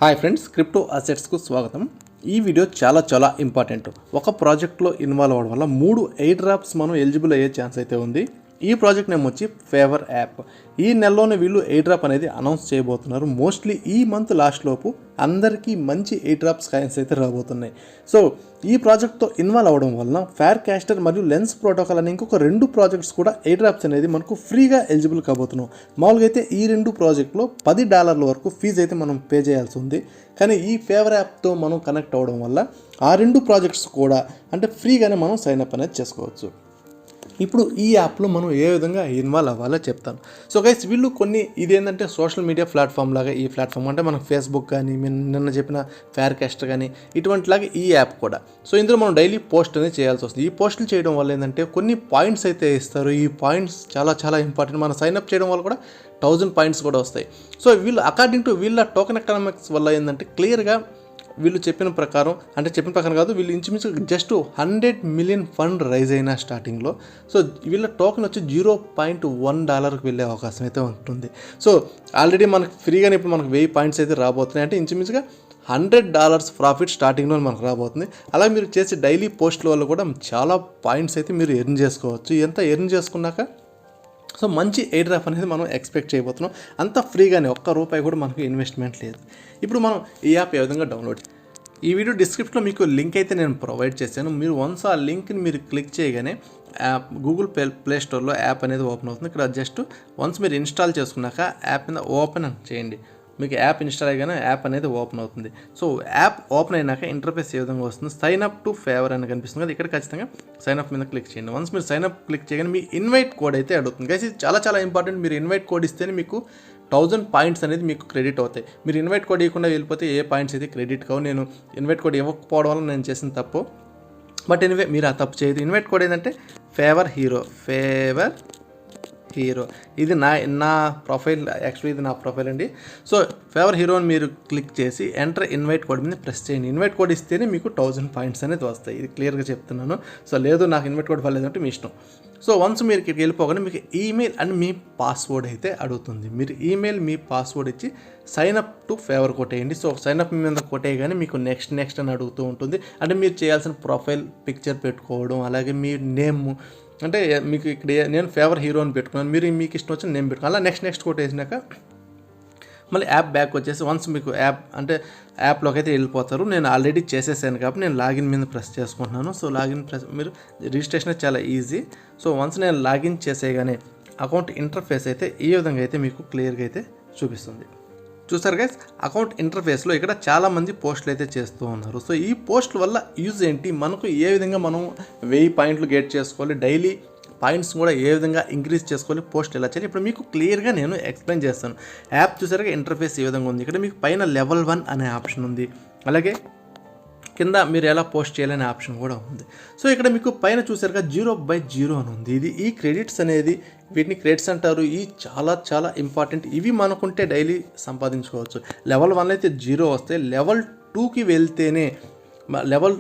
Hi friends, crypto అసెట్స్కు స్వాగతం. ఈ video చాలా ఇంపార్టెంట్. ఒక ప్రాజెక్ట్లో ఇన్వాల్వ్ అవ్వడం వల్ల 3 ఎయిర్ డ్రాప్స్ మనం ఎలిజిబుల్ అయ్యే ఛాన్స్ అయితే ఉంది. ఈ ప్రాజెక్ట్ నేమ్ వచ్చి ఫేవర్ యాప్. ఈ నెలలోనే వీళ్ళు ఎయిర్ డ్రాప్ అనేది అనౌన్స్ చేయబోతున్నారు. మోస్ట్లీ ఈ మంత్ లాస్ట్ లోపు అందరికీ మంచి ఎయిర్ డ్రాప్స్ కాయిన్స్ అయితే రాబోతున్నాయి. సో ఈ ప్రాజెక్ట్తో ఇన్వాల్వ్ అవ్వడం వలన ఫేర్ క్యాస్టర్ మరియు లెన్స్ ప్రోటోకాల్ అనే ఇంకొక 2 ప్రాజెక్ట్స్ కూడా ఎయిర్ డ్రాప్స్ అనేది మనకు ఫ్రీగా ఎలిజిబుల్ కాబోతున్నాం. మామూలుగా అయితే ఈ 2 ప్రాజెక్ట్లో $10 వరకు ఫీజు అయితే మనం పే చేయాల్సి ఉంది. కానీ ఈ ఫేవర్ యాప్తో మనం కనెక్ట్ అవ్వడం వల్ల ఆ 2 ప్రాజెక్ట్స్ కూడా అంటే ఫ్రీగానే మనం సైన్అప్ అనేది చేసుకోవచ్చు. ఇప్పుడు ఈ యాప్లో మనం ఏ విధంగా ఇన్వాల్వ్ అవ్వాలో చెప్తాను. సో గైస్, వీళ్ళు కొన్ని ఇదేంటంటే సోషల్ మీడియా ప్లాట్ఫామ్ లాగా ఈ ప్లాట్ఫామ్ అంటే మనకు ఫేస్బుక్ కానీ నిన్న చెప్పిన ఫేర్ క్యాస్టర్ కానీ ఇటువంటిలాగా ఈ యాప్ కూడా. సో ఇందులో మనం డైలీ పోస్ట్ అనేది చేయాల్సి వస్తుంది. ఈ పోస్టులు చేయడం వల్ల ఏంటంటే కొన్ని పాయింట్స్ అయితే ఇస్తారు. ఈ పాయింట్స్ చాలా ఇంపార్టెంట్. మనం సైన్అప్ చేయడం వల్ల కూడా 1000 పాయింట్స్ కూడా వస్తాయి. సో వీళ్ళు అకార్డింగ్ టు వీళ్ళ టోకెన్ ఎకనామిక్స్ వల్ల ఏంటంటే క్లియర్గా వీళ్ళు చెప్పిన ప్రకారం కాదు, వీళ్ళు ఇంచుమించు జస్ట్ 100 మిలియన్ ఫండ్ రైజ్ అయిన స్టార్టింగ్లో. సో వీళ్ళ టోకెన్ వచ్చి $0.1కి వెళ్ళే అవకాశం అయితే ఉంటుంది. సో ఆల్రెడీ మనకు ఫ్రీగానే ఇప్పుడు మనకు 1000 పాయింట్స్ అయితే రాబోతున్నాయి. అంటే ఇంచుమించుగా $100 ప్రాఫిట్ స్టార్టింగ్లో మనకు రాబోతుంది. అలా మీరు చేసే డైలీ పోస్టుల వల్ల కూడా చాలా పాయింట్స్ అయితే మీరు ఎర్న్ చేసుకోవచ్చు. ఎంత ఎర్న్ చేసుకున్నాక సో మంచి ఎయిర్ డ్రాప్ అనేది మనం ఎక్స్పెక్ట్ చేయబోతున్నాం. అంత ఫ్రీగానే, ₹1 కూడా మనకు ఇన్వెస్ట్మెంట్ లేదు. ఇప్పుడు మనం ఈ యాప్ ఏ విధంగా డౌన్లోడ్, ఈ వీడియో డిస్క్రిప్షన్లో మీకు లింక్ అయితే నేను ప్రొవైడ్ చేశాను. మీరు వన్స్ ఆ లింక్ని మీరు క్లిక్ చేయగానే యాప్ గూగుల్ ప్లే స్టోర్లో యాప్ అనేది ఓపెన్ అవుతుంది. ఇక్కడ జస్ట్ వన్స్ మీరు ఇన్స్టాల్ చేసుకున్నాక యాప్ మీద ఓపెన్ చేయండి. మీకు యాప్ ఇన్స్టాల్ అయ్యగానే యాప్ అనేది ఓపెన్ అవుతుంది. సో యాప్ ఓపెన్ అయినాక ఇంటర్ఫేస్ ఏ విధంగా వస్తుంది, సైన్ అప్ టు ఫేవర్ అని కనిపిస్తుంది కదా, ఇక్కడ ఖచ్చితంగా సైన్ అప్ మీద క్లిక్ చేయండి. వన్స్ మీరు సైన్ అప్ క్లిక్ చేయగానే మీ ఇన్వైట్ కోడ్ అయితే అడుగుతుంది. గైస్, ఇది చాలా ఇంపార్టెంట్. మీరు ఇన్వైట్ కోడ్ ఇస్తేనే మీకు 1000 పాయింట్స్ అనేది మీకు క్రెడిట్ అవుతాయి. మీరు ఇన్వైట్ కోడ్ ఇవ్వకుండా వెళ్ళిపోతే ఏ పాయింట్స్ అయితే క్రెడిట్ కావు. నేను ఇన్వైట్ కోడ్ ఇవ్వకపోవడం వల్ల నేను చేసిన తప్పు. బట్ ఎనివే మీరు ఆ తప్పు చేయదు. ఇన్వైట్ కోడ్ ఏంటంటే ఫేవర్ హీరో. ఇది నా ప్రొఫైల్, యాక్చువల్లీ ఇది నా ప్రొఫైల్ అండి. సో ఫేవర్ హీరో అని మీరు క్లిక్ చేసి ఎంటర్ ఇన్వైట్ కోడ్ మీద ప్రెస్ చేయండి. ఇన్వైట్ కోడ్ ఇస్తేనే మీకు 1000 పాయింట్స్ అనేది వస్తాయి. ఇది క్లియర్గా చెప్తున్నాను. సో లేదు నాకు ఇన్వైట్ కోడ్ పర్లేదంటే మీ ఇష్టం. సో వన్స్ మీరు ఇక్కడికి వెళ్ళిపోగానే మీకు ఈమెయిల్ అండ్ మీ పాస్వర్డ్ అయితే అడుగుతుంది. మీరు ఈమెయిల్ మీ పాస్వర్డ్ ఇచ్చి సైన్ అప్ టు ఫేవర్ కొట్టేయండి. సో సైన్ అప్ మీద కొట్టేయగానే మీకు నెక్స్ట్ అని అడుగుతూ ఉంటుంది. అంటే మీరు చేయాల్సిన ప్రొఫైల్ పిక్చర్ పెట్టుకోవడం, అలాగే మీ నేమ్, అంటే మీకు ఇక్కడ నేను ఫేవర్ హీరో అని పెట్టుకున్నాను, మీరు మీకు ఇష్టం వచ్చిన నేమ్ పెట్టుకున్నాను. అలా నెక్స్ట్ కొట్టేసినాక మళ్ళీ యాప్ బ్యాక్ వచ్చేసి వన్స్ మీకు యాప్లోకి అయితే వెళ్ళిపోతారు. నేను ఆల్రెడీ చేసేసాను కాబట్టి నేను లాగిన్ మీద ప్రెస్ చేసుకుంటున్నాను. సో లాగిన్ మీరు రిజిస్ట్రేషన్ చాలా ఈజీ. సో వన్స్ నేను లాగిన్ చేసేయగానే అకౌంట్ ఇంటర్ఫేస్ అయితే ఈ విధంగా అయితే మీకు క్లియర్గా అయితే చూపిస్తుంది. చూసారు గైస్, అకౌంట్ ఇంటర్ఫేస్లో ఇక్కడ చాలామంది పోస్టులు అయితే చేస్తూ ఉన్నారు. సో ఈ పోస్టుల వల్ల యూజ్ ఏంటి, మనకు ఏ విధంగా మనం 1000 పాయింట్లు గెట్ చేసుకోవాలి, డైలీ పాయింట్స్ కూడా ఏ విధంగా ఇంక్రీజ్ చేసుకోవాలి, పోస్ట్ ఎలా చేయాలి, ఇప్పుడు మీకు క్లియర్గా నేను ఎక్స్ప్లెయిన్ చేస్తాను. యాప్ చూసారుగా ఇంటర్ఫేస్ ఏ విధంగా ఉంది. ఇక్కడ మీకు పైన లెవెల్ 1 అనే ఆప్షన్ ఉంది, అలాగే కింద మీరు ఎలా పోస్ట్ చేయాలనే ఆప్షన్ కూడా ఉంది. సో ఇక్కడ మీకు పైన చూసారుగా 0/0 అని ఉంది. ఈ క్రెడిట్స్ అనేది, వీటిని క్రెడిట్స్ అంటారు. ఈ చాలా ఇంపార్టెంట్. ఇవి మనకుంటే డైలీ సంపాదించుకోవచ్చు. లెవెల్ 1 అయితే 0 వస్తే, లెవెల్ 2కి వెళ్తేనే లెవెల్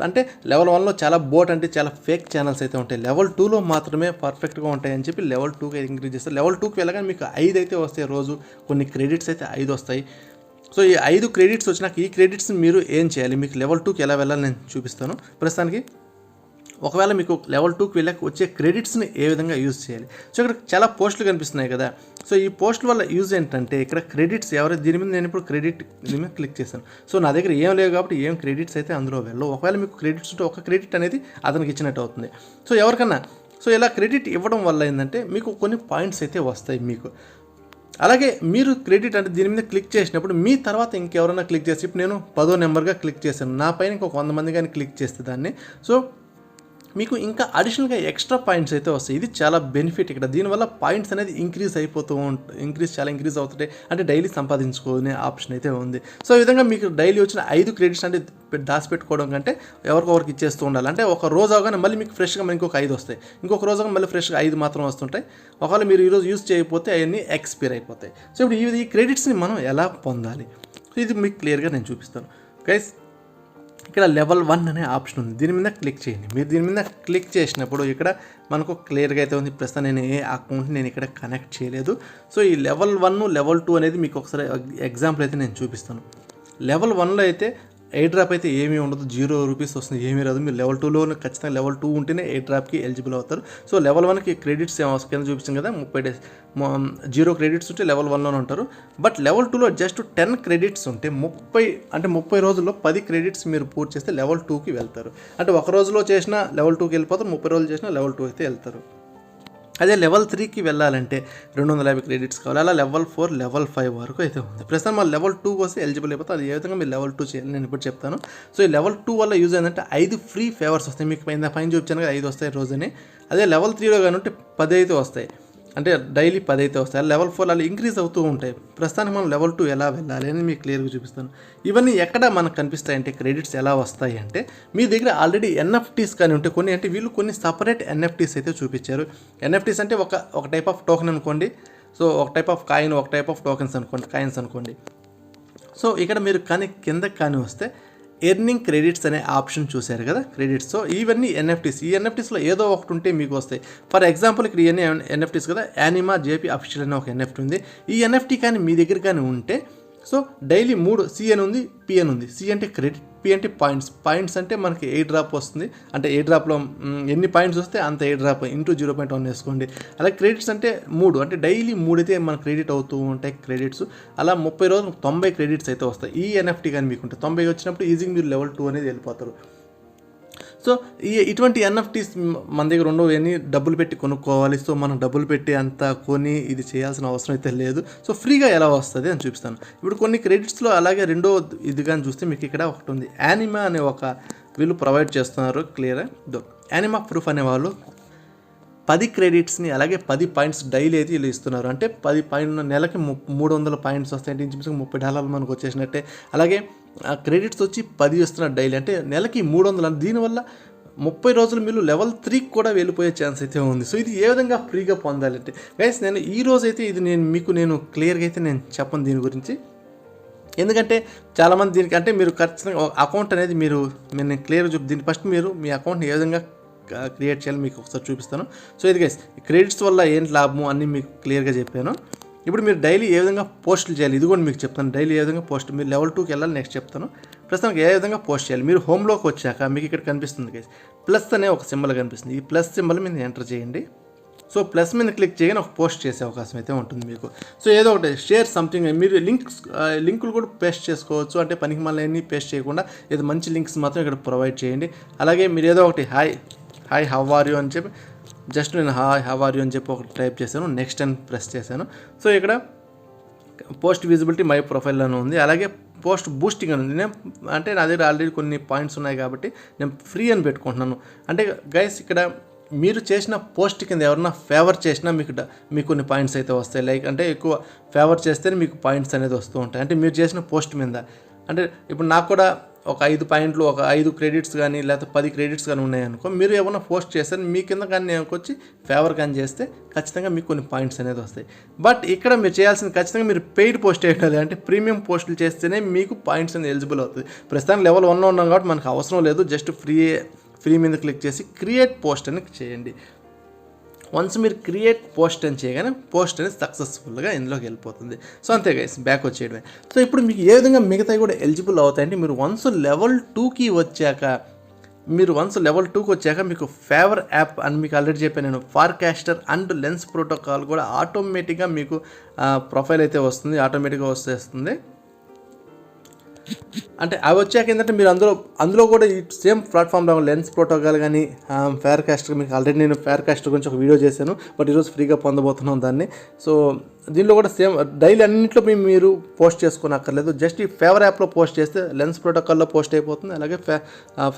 1లో చాలా చాలా ఫేక్ ఛానల్స్ అయితే ఉంటాయి. లెవెల్ 2లో మాత్రమే పర్ఫెక్ట్గా ఉంటాయని చెప్పి లెవెల్ 2కి ఇంక్రీజ్ చేస్తారు. లెవెల్ 2కి వెళ్ళగానే మీకు 5 అయితే వస్తాయి రోజు. కొన్ని క్రెడిట్స్ అయితే 5 వస్తాయి. సో ఈ 5 క్రెడిట్స్ వచ్చినాక ఈ క్రెడిట్స్ని మీరు ఏం చేయాలి, మీకు లెవెల్ 2కి ఎలా వెళ్ళాలి నేను చూపిస్తాను. ప్రస్తుతానికి ఒకవేళ మీకు లెవెల్ 2కి వెళ్ళాక వచ్చే క్రెడిట్స్ని ఏ విధంగా యూజ్ చేయాలి. సో ఇక్కడ చాలా పోస్టులు కనిపిస్తున్నాయి కదా. సో ఈ పోస్టుల వల్ల యూజ్ ఏంటంటే ఇక్కడ క్రెడిట్స్ దీని మీద నేను ఇప్పుడు దీని మీద క్లిక్ చేశాను. సో నా దగ్గర ఏం లేవు కాబట్టి ఏం క్రెడిట్స్ అయితే అందులో వెళ్ళవు. ఒకవేళ మీకు క్రెడిట్స్ ఉంటే ఒక క్రెడిట్ అనేది అతనికి ఇచ్చినట్టు అవుతుంది. సో ఎవరికన్నా ఇలా క్రెడిట్ ఇవ్వడం వల్ల ఏంటంటే మీకు కొన్ని పాయింట్స్ అయితే వస్తాయి మీకు. అలాగే మీరు క్రెడిట్ అంటే దీని మీద క్లిక్ చేసినప్పుడు మీ తర్వాత ఇంకెవరైనా క్లిక్ చేసి, ఇప్పుడు నేను 10వ నెంబర్గా క్లిక్ చేశాను, నా పైన ఇంకొక 100 మంది కానీ క్లిక్ చేస్తే దాన్ని, సో మీకు ఇంకా అడిషనల్గా ఎక్స్ట్రా పాయింట్స్ అయితే వస్తాయి. ఇది చాలా బెనిఫిట్ ఇక్కడ. దీనివల్ల పాయింట్స్ అనేది ఇంక్రీజ్ అవుతుంటాయి. అంటే డైలీ సంపాదించుకునే ఆప్షన్ అయితే ఉంది. సో ఈ విధంగా మీకు డైలీ వచ్చిన 5 క్రెడిట్స్ అంటే దాచిపెట్టుకోవడం కంటే ఎవరికొకరికి ఇచ్చేస్తూ ఉండాలి. అంటే ఒక రోజు అవగానే మళ్ళీ మీకు ఫ్రెష్గా ఇంకొక 5 వస్తాయి, ఇంకొక రోజు మళ్ళీ ఫ్రెష్గా 5 మాత్రం వస్తుంటాయి. ఒకవేళ మీరు ఈరోజు యూజ్ చేయకపోతే అవన్నీ ఎక్స్పైర్ అయిపోతాయి. సో ఇప్పుడు ఈ క్రెడిట్స్ని మనం ఎలా పొందాలి, ఇది మీకు క్లియర్గా నేను చూపిస్తాను గైస్. ఇక్కడ లెవెల్ 1 అనే ఆప్షన్ ఉంది, దీని మీద క్లిక్ చేయండి. మీరు దీని మీద క్లిక్ చేసినప్పుడు ఇక్కడ మనకు క్లియర్గా అయితే ఉంది. ప్రస్తుతం నేను ఏ అకౌంట్ నేను ఇక్కడ కనెక్ట్ చేయలేదు. సో ఈ లెవెల్ 1 లెవెల్ 2 అనేది మీకు ఒకసారి ఎగ్జాంపుల్ అయితే నేను చూపిస్తాను. లెవెల్ 1లో అయితే ఎయిర్ డ్రాప్ అయితే ఏమీ ఉండదు, 0 రూపీస్ వస్తుంది, ఏమీ రాదు. మీరు లెవెల్ 2లో ఖచ్చితంగా లెవెల్ 2 ఉంటేనే ఎయిర్ డ్రాప్కి ఎలిజిబుల్ అవుతారు. సో లెవెల్ 1కి క్రెడిట్స్ కింద చూపించాం కదా, 30 డేస్ 0 క్రెడిట్స్ ఉంటే లెవెల్ 1లోనే ఉంటారు. బట్ లెవెల్ 2లో జస్ట్ 10 క్రెడిట్స్ ఉంటే 30 రోజుల్లో 10 క్రెడిట్స్ మీరు పూర్తి చేస్తే లెవెల్ 2కి వెళ్తారు. అంటే ఒక రోజులో చేసినా లెవెల్ 2కి వెళ్ళిపోతారు, 30 రోజులు చేసినా లెవెల్ 2 అయితే వెళ్తారు. అదే లెవెల్ 3కి వెళ్ళాలంటే 250 క్రెడిట్స్ కావాలి. అలా లెవెల్ 4, లెవెల్ 5 వరకు అయితే ఉంది. ప్రస్తుతం మన లెవెల్ 2 వస్తే ఎలిజిబుల్ అయిపోతుంది. అది ఏ విధంగా మీరు లెవెల్ 2 చేయాలి నేను ఇప్పుడు చెప్తాను. సో ఈ లెవెల్ 2 వల్ల యూజ్ ఏంటంటే 5 ఫ్రీ ఫేవర్స్ వస్తాయి. మీకు పైన చూపించాను కదా 5 వస్తాయి రోజుని. అదే లెవెల్ 3లో కానీ ఉంటే 10 అయితే వస్తాయి, అంటే డైలీ 10 అయితే వస్తాయి. లెవెల్ 4 అలా ఇంక్రీజ్ అవుతూ ఉంటాయి. ప్రస్తుతానికి మనం లెవెల్ 2 ఎలా వెళ్ళాలి అని మీకు క్లియర్గా చూపిస్తాను. ఇవన్నీ ఎక్కడ మనకు కనిపిస్తాయంటే క్రెడిట్స్ ఎలా వస్తాయి అంటే మీ దగ్గర ఆల్రెడీ ఎన్ఎఫ్టీస్ కానీ ఉంటే కొన్ని, అంటే వీళ్ళు కొన్ని సపరేట్ ఎన్ఎఫ్టీస్ అయితే చూపించారు. ఎన్ఎఫ్టీస్ అంటే ఒక టైప్ ఆఫ్ టోకెన్ అనుకోండి. సో ఒక టైప్ ఆఫ్ కాయిన్, ఒక టైప్ ఆఫ్ టోకెన్స్ అనుకోండి. సో ఇక్కడ మీరు కానీ కిందకి కానీ వస్తే ఎర్నింగ్ క్రెడిట్స్ అనే ఆప్షన్ చూశారు కదా, క్రెడిట్స్. సో ఇవన్నీ ఎన్ఎఫ్టీస్. ఈ ఎన్ఎఫ్టీస్లో ఏదో ఒకటి ఉంటే మీకు వస్తాయి. ఫర్ ఎగ్జాంపుల్ ఇక్కడ ఇవన్నీ ఎన్ఎఫ్టీస్ కదా, యానిమా జేపీ అఫీషియల్ అనే ఒక ఎన్ఎఫ్టీ ఉంది. ఈ ఎన్ఎఫ్టీ కానీ మీ దగ్గర కానీ ఉంటే సో డైలీ 3 సిఎన్ ఉంది, పిఎన్ ఉంది. సి అంటే క్రెడిట్, పి అంటే పాయింట్స్ అంటే మనకి ఎయిర్ డ్రాప్ వస్తుంది. అంటే ఎయిర్ డ్రాప్లో ఎన్ని పాయింట్స్ వస్తే అంత ఎయిర్ డ్రాప్ ఇంటూ 0.1 వేసుకోండి. అలాగే క్రెడిట్స్ అంటే 3, అంటే డైలీ 3 అయితే మన క్రెడిట్ అవుతూ ఉంటాయి క్రెడిట్స్. అలా 30 రోజులు 90 క్రెడిట్స్ అయితే వస్తాయి. ఈ ఎన్ఎఫ్టీ కానీ మీకు ఉంటే 90 వచ్చినప్పుడు ఈజీగా మీరు లెవెల్ 2 అనేది వెళ్ళిపోతారు. సో ఇటువంటి ఎన్ఎఫ్టీస్ మన దగ్గర ఉండవు, అన్నీ డబ్బులు పెట్టి కొనుక్కోవాలి. సో మనం డబ్బులు పెట్టి అంత కొని ఇది చేయాల్సిన అవసరం అయితే లేదు. సో ఫ్రీగా ఎలా వస్తుంది అని చూపిస్తాను. ఇప్పుడు కొన్ని క్రెడిట్స్లో అలాగే రెండో ఇది కానీ చూస్తే మీకు ఇక్కడ ఒకటి ఉంది, యానిమా అనే ఒక వీళ్ళు ప్రొవైడ్ చేస్తున్నారు. క్లియర్ యానిమా ప్రూఫ్ అనే వాళ్ళు 10 క్రెడిట్స్ని అలాగే 10 పాయింట్స్ డైలీ అయితే వీళ్ళు ఇస్తున్నారు. అంటే 10 పాయింట్ నెలకి 300 పాయింట్స్ వస్తాయంటే ఇంచుమించుగా $30 మనకు వచ్చేసినట్టే. అలాగే క్రెడిట్స్ వచ్చి 10 ఇస్తున్నారు డైలీ, అంటే నెలకి 300. దీనివల్ల 30 రోజులు మీరు లెవెల్ 3కి కూడా వెళ్ళిపోయే ఛాన్స్ అయితే ఉంది. సో ఇది ఏ విధంగా ఫ్రీగా పొందాలంటే గైస్, నేను ఈ రోజు అయితే ఇది నేను క్లియర్గా అయితే నేను చెప్పను దీని గురించి. ఎందుకంటే చాలామంది దీనికి అంటే మీరు ఖచ్చితంగా అకౌంట్ అనేది నేను క్లియర్గా దీన్ని ఫస్ట్ మీరు మీ అకౌంట్ని ఏ విధంగా క్రియేట్ చేయాలి మీకు ఒకసారి చూపిస్తాను. సో ఇది గైస్, క్రెడిట్స్ వల్ల ఏంటి లాభము అన్నీ మీకు క్లియర్గా చెప్పాను. ఇప్పుడు మీరు డైలీ ఏ విధంగా పోస్టులు చేయాలి ఇది కూడా మీకు చెప్తాను. డైలీ ఏ విధంగా పోస్ట్, మీరు లెవెల్ 2కి వెళ్ళాలి నెక్స్ట్ చెప్తాను. ప్రస్తుతానికి ఏ విధంగా పోస్ట్ చేయాలి. మీరు హోమ్లోకి వచ్చాక మీకు ఇక్కడ కనిపిస్తుంది గైస్, ప్లస్ అనే ఒక సింబల్ కనిపిస్తుంది. ఈ ప్లస్ సింబల్ మీద ఎంటర్ చేయండి. సో ప్లస్ మీద క్లిక్ చేయగానే ఒక పోస్ట్ చేసే అవకాశం అయితే ఉంటుంది మీకు. సో ఏదో ఒకటి షేర్ సంథింగ్, మీరు లింకులు కూడా పేస్ట్ చేసుకోవచ్చు. అంటే పనికి మళ్ళీ పేస్ట్ చేయకుండా ఏదో మంచి లింక్స్ మాత్రం ఇక్కడ ప్రొవైడ్ చేయండి. అలాగే మీరు ఏదో ఒకటి హాయ్ హౌ ఆర్ యూ అని చెప్పి జస్ట్ నేను హాయ్ హౌ ఆర్ యూ అని చెప్పి ఒకటి టైప్ చేశాను, నెక్స్ట్ అని ప్రెస్ చేశాను. సో ఇక్కడ పోస్ట్ విజిబిలిటీ మై ప్రొఫైల్ అని ఉంది. అలాగే పోస్ట్ బూస్టింగ్ అని ఉంది. అంటే నా దగ్గర ఆల్రెడీ కొన్ని పాయింట్స్ ఉన్నాయి కాబట్టి నేను ఫ్రీ అని పెట్టుకుంటున్నాను. అంటే గైస్ ఇక్కడ మీరు చేసిన పోస్ట్ కింద ఎవరన్నా ఫేవర్ చేసినా మీకు కొన్ని పాయింట్స్ అయితే వస్తాయి. లైక్ అంటే ఎక్కువ ఫేవర్ చేస్తేనే మీకు పాయింట్స్ అనేది వస్తూ ఉంటాయి. అంటే మీరు చేసిన పోస్ట్ మీద, అంటే ఇప్పుడు నాకు కూడా ఒక 5 పాయింట్లు, ఒక 5 క్రెడిట్స్ కానీ లేకపోతే 10 క్రెడిట్స్ కానీ ఉన్నాయనుకో, మీరు ఏమైనా పోస్ట్ చేస్తే మీ కింద కానీ నేను వచ్చి ఫేవర్ కానీ చేస్తే ఖచ్చితంగా మీకు కొన్ని పాయింట్స్ అనేది వస్తాయి. బట్ ఇక్కడ మీరు చేయాల్సింది ఖచ్చితంగా మీరు పెయిడ్ పోస్ట్ చేయాలి. అంటే ప్రీమియం పోస్టులు చేస్తేనే మీకు పాయింట్స్ అనేది ఎలిజిబుల్ అవుతుంది. ప్రస్తుతానికి లెవెల్ 1 ఉన్నాం కాబట్టి మనకు అవసరం లేదు. జస్ట్ ఫ్రీ మీద క్లిక్ చేసి క్రియేట్ పోస్ట్ అని చేయండి. వన్స్ మీరు క్రియేట్ పోస్ట్ అని చేయగానే పోస్ట్ అనేది సక్సెస్ఫుల్గా ఇందులోకి వెళ్ళిపోతుంది. సో అంతే గైస్, బ్యాక్ వచ్చేయడమే. సో ఇప్పుడు మీకు ఏ విధంగా మిగతాయి కూడా ఎలిజిబుల్ అవుతాయంటే మీరు వన్స్ లెవెల్ 2కి వచ్చాక మీకు ఫేవర్ యాప్ అని మీకు ఆల్రెడీ చెప్పాను నేను, ఫార్కాస్టర్ అండ్ లెన్స్ ప్రోటోకాల్ కూడా ఆటోమేటిక్గా మీకు ప్రొఫైల్ అయితే వస్తుంది, ఆటోమేటిక్గా వస్తుంది. అంటే అవి వచ్చాక ఏంటంటే మీరు అందులో కూడా ఈ సేమ్ ప్లాట్ఫామ్లో లెన్స్ ప్రోటోకాల్ కానీ ఫేర్కాస్టర్, మీకు ఆల్రెడీ నేను ఫేర్కాస్టర్ గురించి ఒక వీడియో చేశాను, బట్ ఈరోజు ఫ్రీగా పొందబోతున్నాం దాన్ని. సో దీనిలో కూడా సేమ్ డైలీ అన్నింటిలో మీరు పోస్ట్ చేసుకుని అక్కర్లేదు. జస్ట్ ఈ ఫేవర్ యాప్లో పోస్ట్ చేస్తే లెన్స్ ప్రోటోకాల్లో పోస్ట్ అయిపోతుంది, అలాగే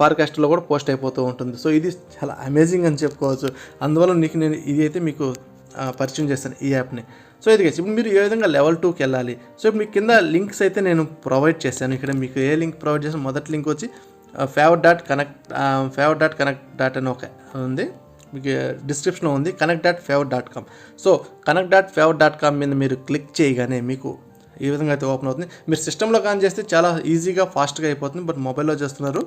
ఫార్కాస్టర్లో కూడా పోస్ట్ అయిపోతూ ఉంటుంది. సో ఇది చాలా అమేజింగ్ అని చెప్పుకోవచ్చు. అందువల్ల నేను ఇది అయితే మీకు పరిచయం చేస్తాను ఈ యాప్ని. సో ఇది ఇప్పుడు మీరు ఏ విధంగా లెవెల్ 2కి వెళ్ళాలి. సో మీ కింద లింక్స్ అయితే నేను ప్రొవైడ్ చేశాను. ఇక్కడ మీకు ఏ లింక్ ప్రొవైడ్ చేసాను, మొదటి లింక్ వచ్చి favor.connect అని ఒక ఉంది, మీకు డిస్క్రిప్షన్లో ఉంది, connect.favor.com. సో connect.favor.com మీద మీరు క్లిక్ చేయగానే మీకు ఈ విధంగా అయితే ఓపెన్ అవుతుంది. మీరు సిస్టంలో కానీ చేస్తే చాలా ఈజీగా ఫాస్ట్గా అయిపోతుంది, బట్ మొబైల్లో చేస్తున్నారు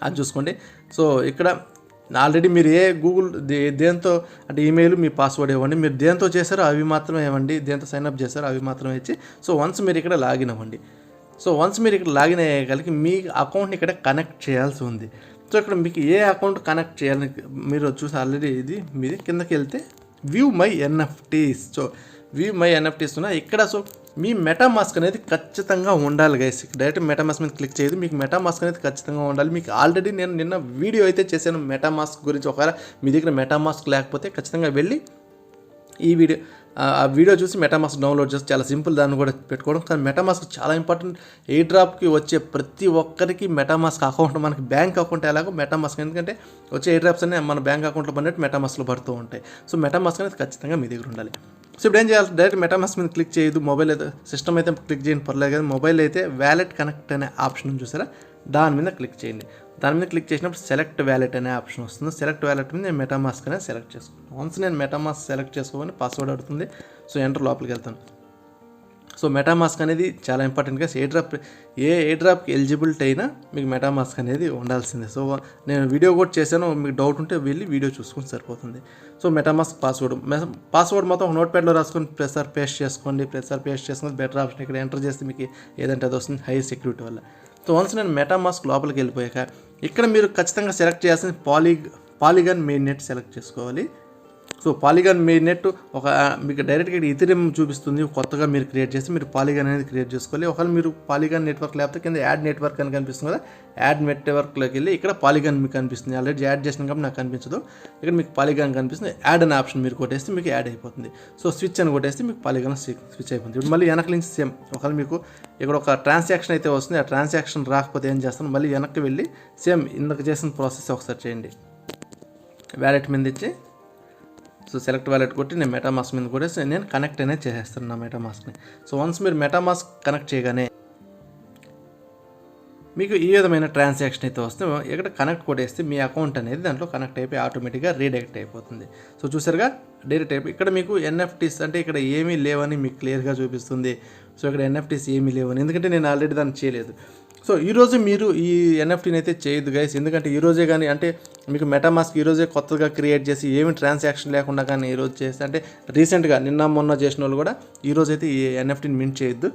అది చూసుకోండి. సో ఇక్కడ ఆల్రెడీ మీరు గూగుల్ దేంతో అంటే ఈమెయిల్ మీ పాస్వర్డ్ ఇవ్వండి, మీరు దేంతో చేశారో అవి మాత్రమే ఇవ్వండి, దేంతో సైన్అప్ చేశారో అవి మాత్రమే ఇచ్చి సో వన్స్ మీరు ఇక్కడ లాగిన్ అవ్వండి. సో వన్స్ మీరు ఇక్కడ లాగిన్ అయ్యేగలిగి మీ అకౌంట్ని ఇక్కడ కనెక్ట్ చేయాల్సి ఉంది. సో ఇక్కడ మీకు ఏ అకౌంట్ కనెక్ట్ చేయాలని మీరు చూసి ఆల్రెడీ ఇది మీది కిందకి వెళ్తే view my NFTs. So view my NFTs ఉన్నాయి ఇక్కడ. సో మీ మెటామాస్క్ అనేది ఖచ్చితంగా ఉండాలి గైస్. డైరెక్ట్ మెటామాస్క్ మీద క్లిక్ చేయదు, మీకు మెటామాస్క్ అనేది ఖచ్చితంగా ఉండాలి. మీకు ఆల్రెడీ నేను నిన్న వీడియో అయితే చేశాను మెటామాస్క్ గురించి. ఒకవేళ మీ దగ్గర మెటామాస్క్ లేకపోతే ఖచ్చితంగా వెళ్ళి ఆ వీడియో చూసి మెటామాస్క్ డౌన్లోడ్ చేసి చాలా సింపుల్ దాన్ని కూడా పెట్టుకోవడం. కానీ మెటామాస్క్ చాలా ఇంపార్టెంట్. ఎయిర్ డ్రాప్కి వచ్చే ప్రతి ఒక్కరికి మెటామాస్క్ అకౌంట్, మనకి బ్యాంక్ అకౌంట్ ఎలాగో మెటామాస్క్, ఎందుకంటే వచ్చే ఎయిర్ డ్రాప్స్ అన్నీ మన బ్యాంక్ అకౌంట్లో పడినట్టు మెటామాస్క్లో పడుతూ ఉంటాయి. సో మెటామాస్క్ అనేది ఖచ్చితంగా మీ దగ్గర ఉండాలి. సో ఇప్పుడు ఏం చేయాలి, డైరెక్ట్ మెటామాస్క్ మీద క్లిక్ చేయదు. మొబైల్ అయితే సిస్టమ్ అయితే క్లిక్ చేయండి పర్లేదు, కానీ మొబైల్ అయితే వ్యాలెట్ కనెక్ట్ అనే ఆప్షన్ చూసారా, దాని మీద క్లిక్ చేయండి. దాని మీద క్లిక్ చేసినప్పుడు సెలెక్ట్ వ్యాలెట్ అనే ఆప్షన్ వస్తుంది. సెలెక్ట్ వ్యాలెట్ మీద నేను మెటామాస్క్ అనేది సెలెక్ట్ చేసుకుంటాను. వన్స్ నేను మెటామాస్క్ సెలెక్ట్ చేసుకోవాలి, పాస్వర్డ్ అడుగుతుంది. సో ఎంటర్ లోపలికి వెళ్తాను. సో మెటామాస్క్ అనేది చాలా ఇంపార్టెంట్గా ఏ డ్రాప్కి ఎలిజిబిలిటీ అయినా మీకు మెటామాస్క్ అనేది ఉండాల్సిందే. సో నేను వీడియో కూడా చేశాను, మీకు డౌట్ ఉంటే వెళ్ళి వీడియో చూసుకొని సరిపోతుంది. సో మెటామాస్క్ పాస్వర్డ్ మొత్తం ఒక నోట్ ప్యాడ్లో రాసుకొని పేస్ట్ చేసుకోండి. పేస్ట్ చేసుకొని బెటర్ ఆప్షన్ ఇక్కడ ఎంటర్ చేస్తే మీకు ఏదంటే అది వస్తుంది, హై సెక్యూరిటీ వల్ల. సో వన్స్ నేను మెటామాస్క్ లోపలికి వెళ్ళిపోయాక ఇక్కడ మీరు ఖచ్చితంగా సెలెక్ట్ చేయాల్సింది పాలిగాన్ మెయిన్ నెట్ సెలెక్ట్ చేసుకోవాలి. సో పాలిగాన్ మెయిన్ నెట్ మీకు డైరెక్ట్గా ఇథీరియం చూపిస్తుంది. కొత్తగా మీరు క్రియేట్ చేసి మీరు పాలిగాన్ అనేది క్రియేట్ చేసుకోవాలి. ఒకవేళ మీరు పాలిగాన్ నెట్వర్క్ లేకపోతే కింద యాడ్ నెట్వర్క్ అని కనిపిస్తుంది కదా, యాడ్ నెట్వర్క్లోకి వెళ్ళి ఇక్కడ పాలిగాన్ మీకు కనిపిస్తుంది. ఆల్రెడీ యాడ్ చేసిన కాబట్టి నాకు కనిపించదు. ఇక్కడ మీకు పాలిగాన్ కనిపిస్తుంది. యాడ్ అనే ఆప్షన్ మీరు కొట్టేస్తే మీకు యాడ్ అయిపోతుంది. సో స్విచ్ అని కొట్టేస్తే మీకు పాలిగాన్ స్విచ్ అయిపోతుంది. ఇప్పుడు మళ్ళీ వెనక నుంచి సేమ్ ఒకవేళ మీకు ఇక్కడ ఒక ట్రాన్సాక్షన్ అయితే వస్తుంది. ఆ ట్రాన్సాక్షన్ రాకపోతే ఏం చేస్తాను, మళ్ళీ వెనక్కి వెళ్ళి సేమ్ ఇందాక చేసిన ప్రాసెస్ ఒకసారి చేయండి. వ్యాలెట్ మీద ఇచ్చి సో సెలెక్ట్ వ్యాలెట్ కొట్టి నేను మెటామాస్క్ మీద కూడా నేను కనెక్ట్ అనేది చేసేస్తాను నా మెటామాస్క్ని. సో వన్స్ మీరు మెటామాస్క్ కనెక్ట్ చేయగానే మీకు ఈ విధమైన ట్రాన్సాక్షన్ అయితే వస్తే ఇక్కడ కనెక్ట్ కొట్టేస్తే మీ అకౌంట్ అనేది దాంట్లో కనెక్ట్ అయిపోయి ఆటోమేటిక్గా రీడైరెక్ట్ అయిపోతుంది. సో చూసారుగా డైరెక్ట్ అయిపోయి ఇక్కడ మీకు ఎన్ఎఫ్టీస్ అంటే ఇక్కడ ఏమీ లేవని మీకు క్లియర్గా చూపిస్తుంది. సో ఇక్కడ ఎన్ఎఫ్టీస్ ఏమీ లేవని, ఎందుకంటే నేను ఆల్రెడీ దాన్ని చేయలేదు. సో ఈరోజు మీరు ఈ ఎన్ఎఫ్టీని అయితే చేయొద్దు గైస్, ఎందుకంటే ఈరోజే కానీ అంటే మీకు మెటామాస్క్ ఈరోజే కొత్తగా క్రియేట్ చేసి ఏమి ట్రాన్సాక్షన్ లేకుండా కానీ ఈరోజు చేస్తే అంటే రీసెంట్గా నిన్న మొన్న చేసిన వాళ్ళు కూడా ఈరోజు అయితే ఈ ఎన్ఎఫ్టీని మింట్ చేయొద్దు.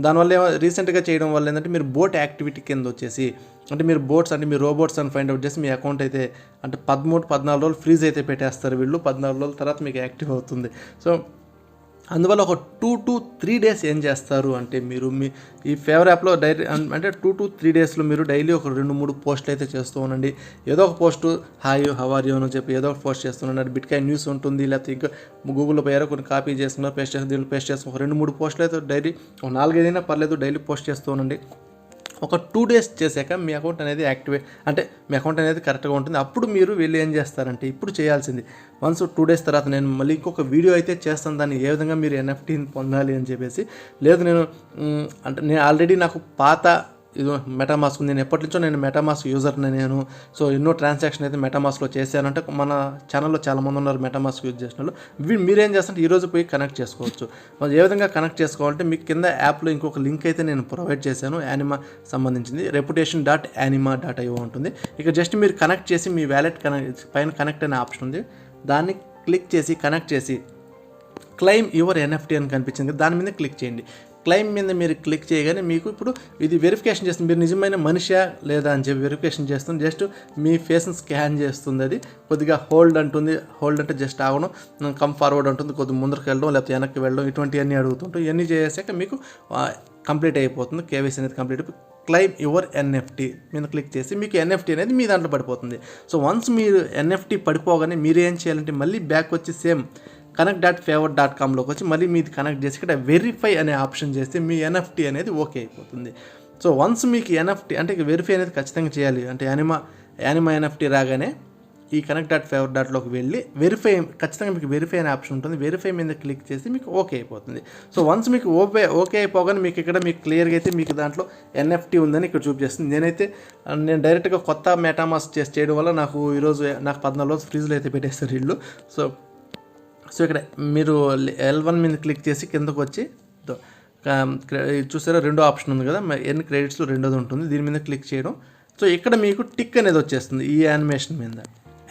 దానివల్ల రీసెంట్గా చేయడం వల్ల ఏంటంటే మీరు బోట్ యాక్టివిటీ కింద వచ్చేసి అంటే మీరు బోట్స్ అంటే మీరు రోబోట్స్ అని ఫైండ్ అవుట్ చేసి మీ అకౌంట్ అయితే అంటే 13-14 రోజులు ఫ్రీజ్ అయితే పెట్టేస్తారు వీళ్ళు. 14 రోజుల తర్వాత మీకు యాక్టివ్ అవుతుంది. సో అందువల్ల ఒక 2 to 3 days ఏం చేస్తారు అంటే మీరు మీ ఈ ఫేవర్ యాప్లో అంటే 2 to 3 daysలో మీరు డైలీ ఒక 2-3 పోస్టులు అయితే చేస్తూ ఉండండి. ఏదో ఒక post hi how are you అని చెప్పి ఏదో ఒక పోస్ట్ చేస్తుండండి. బిట్కాయిన్ న్యూస్ ఉంటుంది, లేకపోతే ఇంకా గూగుల్లో పోయారో కొన్ని కాపీ చేసుకున్నారు, దీనిలో పేస్ట్ చేసుకుని ఒక 2-3 పోస్టులు అయితే డైలీ ఒక 4-5 అయినా పర్లేదు డైలీ పోస్ట్ చేస్తూ ఉండండి. ఒక 2 days చేశాక మీ అకౌంట్ అనేది యాక్టివేట్ అంటే మీ అకౌంట్ అనేది కరెక్ట్గా ఉంటుంది. అప్పుడు మీరు వెళ్ళి ఏం చేస్తారంటే ఇప్పుడు చేయాల్సింది వన్స్ 2 days తర్వాత నేను మళ్ళీ ఇంకొక వీడియో అయితే చేస్తాను దాన్ని ఏ విధంగా మీరు ఎన్ఎఫ్టీని పొందాలి అని చెప్పేసి. లేదు నేను ఆల్రెడీ నాకు పాత ఇది మెటామాస్క్ ఉంది, నేను ఎప్పటి నుంచో నేను మెటామాస్క్ యూజర్ని నేను. సో ఎన్నో ట్రాన్సాక్షన్ అయితే మెటామాస్క్లో చేశానంటే మన ఛానల్లో చాలామంది ఉన్నారు మెటామాస్క్ యూజ్ చేసిన వాళ్ళు. మీరేం చేస్తారంటే ఈరోజు పోయి కనెక్ట్ చేసుకోవచ్చు. ఏ విధంగా కనెక్ట్ చేసుకోవాలంటే మీకు కింద యాప్లో ఇంకొక లింక్ అయితే నేను ప్రొవైడ్ చేశాను, యానిమా సంబంధించింది reputation.anima.io ఉంటుంది. ఇక జస్ట్ మీరు కనెక్ట్ చేసి మీ వ్యాలెట్ పైన కనెక్ట్ అనే ఆప్షన్ ఉంది, దాన్ని క్లిక్ చేసి కనెక్ట్ చేసి క్లెయిమ్ యువర్ ఎన్ఎఫ్టీ అని కనిపించింది, దాని మీద క్లిక్ చేయండి. క్లెయిమ్ మీద మీరు క్లిక్ చేయగానే మీకు ఇప్పుడు ఇది వెరిఫికేషన్ చేస్తుంది, మీరు నిజమైన మనిషా లేదా అని చెప్పి వెరిఫికేషన్ చేస్తుంది. జస్ట్ మీ ఫేస్ని స్కాన్ చేస్తుంది. అది కొద్దిగా హోల్డ్ అంటుంది, హోల్డ్ అంటే జస్ట్ ఆగడం, కమ్ ఫార్వర్డ్ ఉంటుంది, కొద్దిగా ముందరికి వెళ్ళడం లేకపోతే వెనక్కి వెళ్ళడం, ఇటువంటివన్నీ అడుగుతుంటాయి. ఇవన్నీ చేసాక మీకు కంప్లీట్ అయిపోతుంది, కేవైసీ అనేది కంప్లీట్ అయిపోయి క్లెయిమ్ యువర్ ఎన్ఎఫ్టీ మీద క్లిక్ చేసి మీకు ఎన్ఎఫ్టీ అనేది మీ దాంట్లో పడిపోతుంది. సో వన్స్ మీరు ఎన్ఎఫ్టీ పడిపోగానే మీరు ఏం చేయాలంటే మళ్ళీ బ్యాక్ వచ్చి సేమ్ connect.favor.comలోకి వచ్చి మళ్ళీ మీది కనెక్ట్ చేసి ఇక్కడ వెరిఫై అనే ఆప్షన్ చేస్తే మీ ఎన్ఎఫ్టీ అనేది ఓకే అయిపోతుంది. సో వన్స్ మీకు ఎన్ఎఫ్టీ అంటే వెరిఫై అనేది ఖచ్చితంగా చేయాలి. అంటే యానిమా ఎన్ఎఫ్టీ రాగానే ఈ connect.favor.లోకి వెళ్ళి వెరిఫై ఖచ్చితంగా మీకు వెరిఫై అనే ఆప్షన్ ఉంటుంది, వెరిఫై మీద క్లిక్ చేసి మీకు ఓకే అయిపోతుంది. సో వన్స్ మీకు ఓకే అయిపోగానే మీకు ఇక్కడ మీకు క్లియర్గా అయితే మీకు దాంట్లో ఎన్ఎఫ్టీ ఉందని ఇక్కడ చూపిస్తుంది. నేను డైరెక్ట్గా కొత్త మెటామాస్క్ చేయడం వల్ల నాకు ఈరోజు నాకు 14 రోజులు ఫ్రీజ్లో అయితే పెట్టేస్తారు వీళ్ళు. సో ఇక్కడ మీరు L1 మీద క్లిక్ చేసి కిందకు వచ్చి చూసారా రెండో ఆప్షన్ ఉంది కదా, ఎన్ని క్రెడిట్స్లో రెండోది ఉంటుంది, దీని మీద క్లిక్ చేయడం. సో ఇక్కడ మీకు టిక్ అనేది వచ్చేస్తుంది ఈ యానిమేషన్ మీద.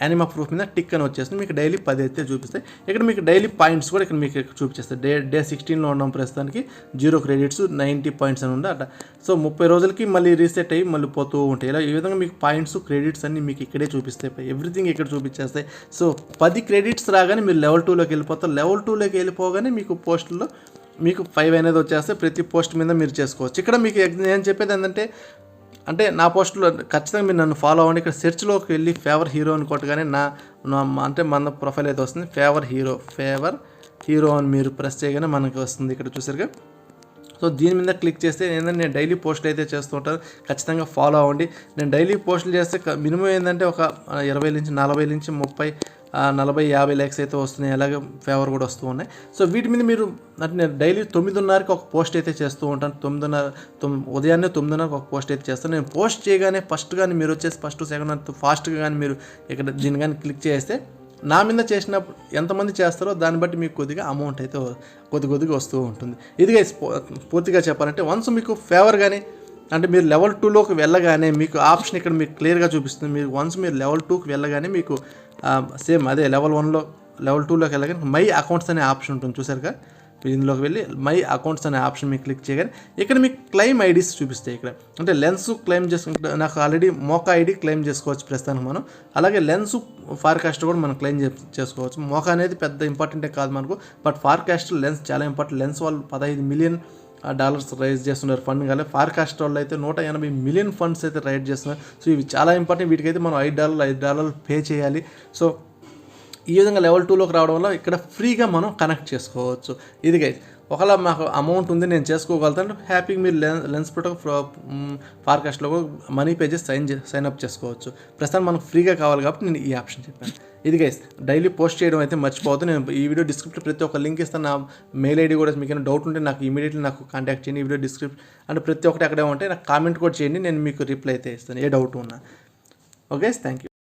యానిమా ప్రూఫ్ మీద టిక్ అని వచ్చేస్తుంది. మీకు డైలీ 10 అయితే చూపిస్తాయి. ఇక్కడ మీకు డైలీ పాయింట్స్ కూడా ఇక్కడ మీకు చూపిస్తాయి. డే 16లో ఉన్నాం ప్రస్తుతానికి 0 క్రెడిట్స్ 90 పాయింట్స్ అని ఉంది అట్లా. సో 30 రోజులకి మళ్ళీ రీసెట్ అయ్యి మళ్ళీ పోతూ ఉంటాయి. ఇలా ఈ విధంగా మీకు పాయింట్స్ క్రెడిట్స్ అన్ని మీకు ఇక్కడే చూపిస్తాయి. ఎవ్రీథింగ్ ఇక్కడ చూపించేస్తాయి. సో 10 క్రెడిట్స్ రాగానే మీరు లెవెల్ 2లోకి వెళ్ళిపోతారు. లెవెల్ 2లోకి వెళ్ళిపోగానే మీకు పోస్టుల్లో మీకు 5 అనేది వచ్చేస్తే ప్రతి పోస్ట్ మీద మీరు చేసుకోవచ్చు. ఇక్కడ మీకు నేను చెప్పేది ఏంటంటే అంటే నా పోస్టులో ఖచ్చితంగా మీరు నన్ను ఫాలో అవ్వండి. ఇక్కడ సెర్చ్లోకి వెళ్ళి ఫేవర్ హీరో అని కొట్టగానే అంటే మన ప్రొఫైల్ అయితే వస్తుంది. ఫేవర్ హీరో అని మీరు ప్రెస్ చేయగానే మనకి వస్తుంది. ఇక్కడ చూసారుగా. సో దీని మీద క్లిక్ చేస్తే ఏంటంటే నేను డైలీ పోస్టులు అయితే చేస్తూ ఉంటాను. ఖచ్చితంగా ఫాలో అవ్వండి. నేను డైలీ పోస్టులు చేస్తే మినిమం ఏంటంటే ఒక 20 నుంచి 40 నుంచి 30 40 50 లైక్స్ అయితే వస్తున్నాయి. అలాగే ఫేవర్ కూడా వస్తూ ఉన్నాయి. సో వీటి మీద మీరు అంటే నేను డైలీ 9:30కి ఒక పోస్ట్ అయితే చేస్తూ ఉంటాను. ఉదయాన్నే 9:30కి ఒక పోస్ట్ అయితే చేస్తాను. నేను పోస్ట్ చేయగానే ఫస్ట్ కానీ మీరు వచ్చేసి ఫస్ట్ సెకండ్ ఫాస్ట్గా కానీ మీరు ఇక్కడ దీన్ని కానీ క్లిక్ చేస్తే నా మీద చేసినప్పుడు ఎంతమంది చేస్తారో దాన్ని బట్టి మీకు కొద్దిగా అమౌంట్ అయితే కొద్దిగా వస్తూ ఉంటుంది. ఇది పూర్తిగా చెప్పాలంటే వన్స్ మీకు ఫేవర్ కానీ అంటే మీరు లెవెల్ 2లోకి వెళ్ళగానే మీకు ఆప్షన్ ఇక్కడ మీకు క్లియర్గా చూపిస్తుంది. మీరు వన్స్ మీరు లెవెల్ 2కి వెళ్ళగానే మీకు సేమ్ అదే లెవెల్ 1లో లెవెల్ 2లోకి వెళ్ళగానే మై అకౌంట్స్ అనే ఆప్షన్ ఉంటుంది. చూసారుగా. ఇందులోకి వెళ్ళి మై అకౌంట్స్ అనే ఆప్షన్ మీకు క్లిక్ చేయగానే ఇక్కడ మీకు క్లెయిమ్ ఐడీస్ చూపిస్తాయి. ఇక్కడ అంటే లెన్స్ క్లెయిమ్ చేసుకుంటే నాకు ఆల్రెడీ మోకా ఐడి క్లెయిమ్ చేసుకోవచ్చు ప్రస్తుతానికి మనం. అలాగే లెన్స్ ఫార్కాస్ట్ కూడా మనం క్లెయిమ్ చేసుకోవచ్చు. మోకా అనేది పెద్ద ఇంపార్టెంటే కాదు మనకు, బట్ ఫార్కాస్ట్ లెన్స్ చాలా ఇంపార్టెంట్. లెన్స్ వాళ్ళు $15 మిలియన్ రైజ్ చేస్తున్నారు ఫండ్. కానీ ఫార్కాస్ట్ వాళ్ళు అయితే $180 మిలియన్ ఫండ్స్ అయితే రైజ్ చేస్తున్నారు. సో ఇవి చాలా ఇంపార్టెంట్. వీటికైతే మనం $5 పే చేయాలి. సో ఈ విధంగా లెవెల్ 2లోకి రావడం వల్ల ఇక్కడ ఫ్రీగా మనం కనెక్ట్ చేసుకోవచ్చు. ఇది గైస్ ఒకవేళ మాకు అమౌంట్ ఉంది నేను చేసుకోగలుగుతాను హ్యాపీగా మీరు లెన్స్ ప్రొటెక్ట్ ఫార్కాస్ట్లో మనీ పే చేసి సైన్ అప్ చేసుకోవచ్చు. ప్రస్తుతం మనకు ఫ్రీగా కావాలి కాబట్టి నేను ఈ ఆప్షన్ చెప్పాను. ఇది గైస్ డైలీ పోస్ట్ చేయడం అయితే మర్చిపోవద్దు. నేను ఈ వీడియో డిస్క్రిప్షన్ ప్రతి ఒక్క లింక్ ఇస్తాను. నా మెయిల్ ఐడి కూడా మీకు ఏమైనా డౌట్ ఉంటే నాకు ఇమీడియట్లీ నాకు కాంటాక్ట్ చేయండి. ఈ వీడియో డిస్క్రిప్షన్ అంటే ప్రతి ఒక్కటి అక్కడే ఉంటే నాకు కామెంట్ కూడా చేయండి. నేను మీకు రిప్లై అయితే ఇస్తాను ఏ డౌట్ ఉన్నా. Okay, thank you.